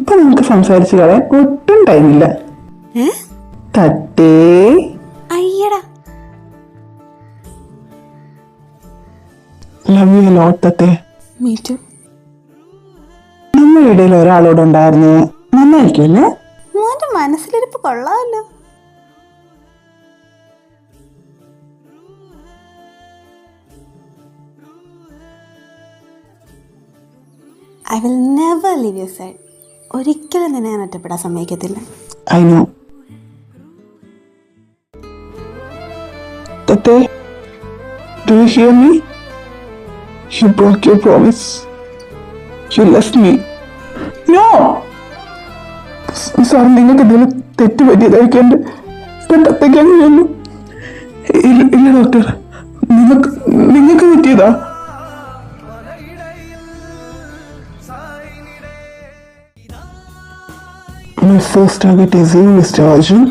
ഇപ്പൊ നമുക്ക് സംസാരിച്ചു കളയാൻ ഒട്ടും ടൈമില്ല. തട്ടേ അയ്യടാ. ലവ് യു ലോട്ട് തത്തേ. Me too. നമ്മുടെ ഇടയിൽ ഒരാളോടുണ്ടായിരുന്നു, നന്നായിരിക്കുമല്ലേ? മോന്റെ മനസ്സിലിരിപ്പ് കൊള്ളാമല്ലോ. I will never leave your side. ഒരിക്കലും നിന്നെ ഞാൻ ഒറ്റപ്പെടാൻ സമ്മതിക്കത്തില്ല. I know. Tate, do you hear me? You broke your promise. You left me. No! Sir, നിങ്ങൾക്ക് എന്തെങ്കിലും തെറ്റ് പറ്റിയതായിരിക്കും. തത്തേക്ക് അങ്ങനെയല്ലോ. ഇല്ല ഡോക്ടർ, നിങ്ങൾക്ക് പറ്റിയതാ. My first target is you, Mr. Arjun.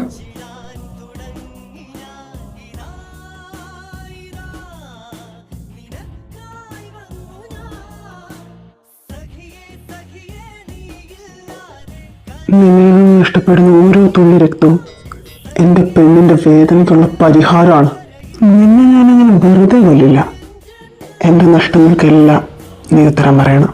നിന്നെ നഷ്ടപ്പെടുന്ന ഓരോ തുള്ളി രക്തവും എൻ്റെ പെണ്ണിൻ്റെ വേദനയ്ക്കുള്ള പരിഹാരമാണ്. നിന്നെ ഞാനങ്ങനെ വെറുതെ കൊല്ലില്ല. എൻ്റെ നഷ്ടങ്ങൾക്കെല്ലാം നീ ഉത്തരം പറയണം.